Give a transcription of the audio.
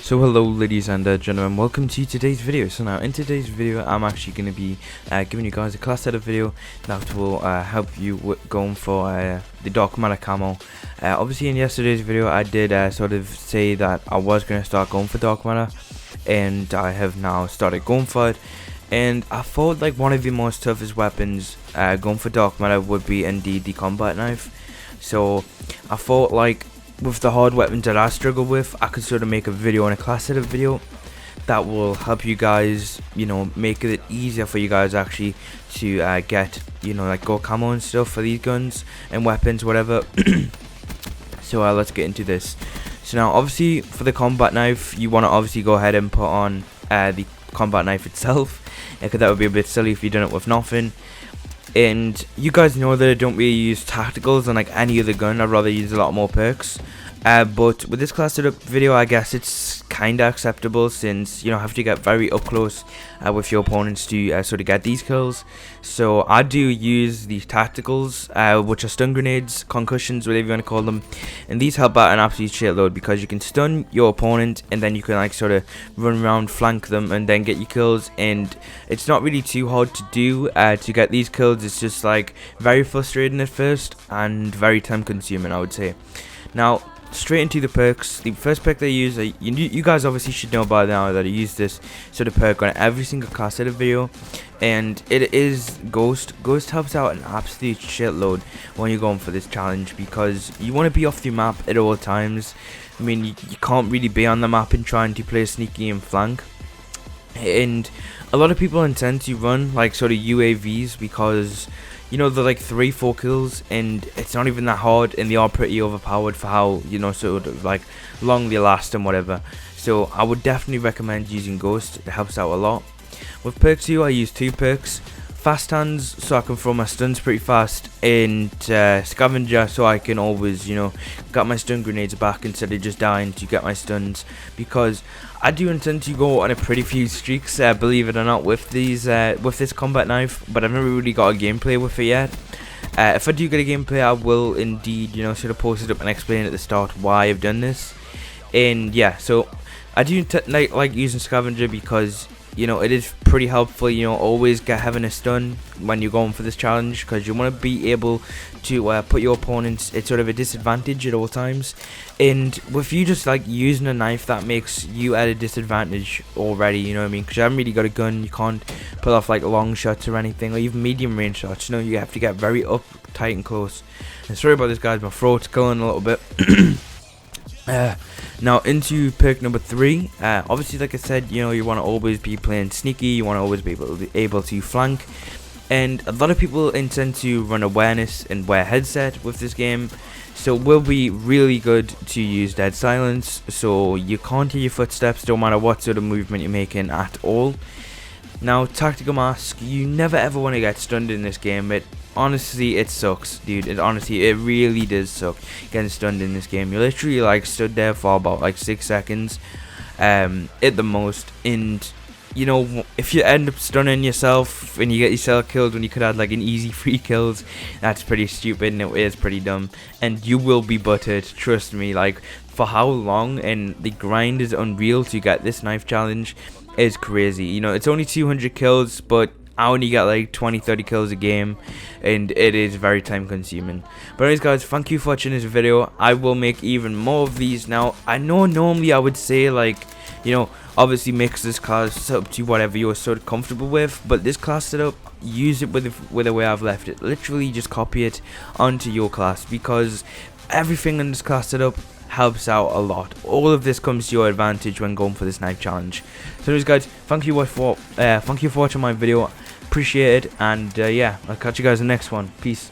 So hello ladies and gentlemen, welcome to today's video. So now in today's video I'm actually going to be giving you guys a class setup video that will help you going for the dark matter camo. Obviously in yesterday's video I did sort of say that I was going to start going for dark matter, and I have now started going for it. And I thought like one of the most toughest weapons going for dark matter would be indeed the combat knife. So I thought like with the hard weapons that I struggle with, I could sort of make a video and a class setup video that will help you guys, you know, make it easier for you guys actually to get, you know, like go camo and stuff for these guns and weapons, whatever. So let's get into this. So now obviously for the combat knife, you want to obviously go ahead and put on the combat knife itself, because that would be a bit silly if you done it with nothing. And you guys know that I don't really use tacticals on like any other gun. I'd rather use a lot more perks. But with this class setup video, I guess it's kinda acceptable, since you don't have to get very up close with your opponents to sort of get these kills. So I do use these tacticals, which are stun grenades, concussions, whatever you want to call them, and these help out an absolute shitload because you can stun your opponent and then you can like sort of run around, flank them, and then get your kills. And it's not really too hard to do to get these kills. It's just like very frustrating at first and very time consuming, I would say. Now straight into the perks. The first perk they use, you guys obviously should know by now that I use this sort of perk on every single class setup video, and it is Ghost. Ghost helps out an absolute shitload when you're going for this challenge, because you want to be off the map at all times. I mean, you can't really be on the map and trying to play sneaky and flank. And a lot of people intend to run like sort of UAVs because, you know, they're like 3-4 kills and it's not even that hard, and they are pretty overpowered for how, you know, sort of like long they last and whatever. So I would definitely recommend using Ghost. It helps out a lot. With perks too, I use 2 perks. Fast hands, so I can throw my stuns pretty fast, and scavenger, so I can always, you know, get my stun grenades back instead of just dying to get my stuns, because I do intend to go on a pretty few streaks, believe it or not, with these with this combat knife, but I've never really got a gameplay with it yet. If I do get a gameplay, I will indeed, you know, sort of post it up and explain at the start why I've done this. And yeah, so I do like using scavenger because, you know, it is pretty helpful, you know, always having a stun when you're going for this challenge, because you want to be able to put your opponents at sort of a disadvantage at all times. And with you just like using a knife, that makes you at a disadvantage already, you know what I mean, because you haven't really got a gun, you can't pull off like long shots or anything, or even medium range shots, you know, you have to get very up tight and close. And sorry about this guys, my throat's going a little bit. Now into perk number 3. Obviously, like I said, you know, you want to always be playing sneaky, you want to always be able to flank, and a lot of people intend to run awareness and wear headset with this game, so it will be really good to use dead silence, so you can't hear your footsteps no matter what sort of movement you're making at all. Now tactical mask, you never ever want to get stunned in this game. Honestly, it sucks, dude. It really does suck getting stunned in this game. You literally like stood there for about like 6 seconds at the most, and you know, if you end up stunning yourself and you get yourself killed when you could have like an easy 3 kills, that's pretty stupid and it is pretty dumb, and you will be buttered, trust me. Like, for how long, and the grind is unreal to get this knife challenge is crazy. You know, it's only 200 kills, but I only get like 20-30 kills a game, and it is very time consuming. But anyways guys, thank you for watching this video. I will make even more of these. Now I know normally I would say, like, you know, obviously mix this class setup to whatever you're sort of comfortable with, but this class setup, use it with the way I've left it. Literally just copy it onto your class, because everything in this class setup helps out a lot. All of this comes to your advantage when going for this knife challenge. So anyways guys, thank you for watching my video. Appreciate it, and yeah, I'll catch you guys in the next one. Peace.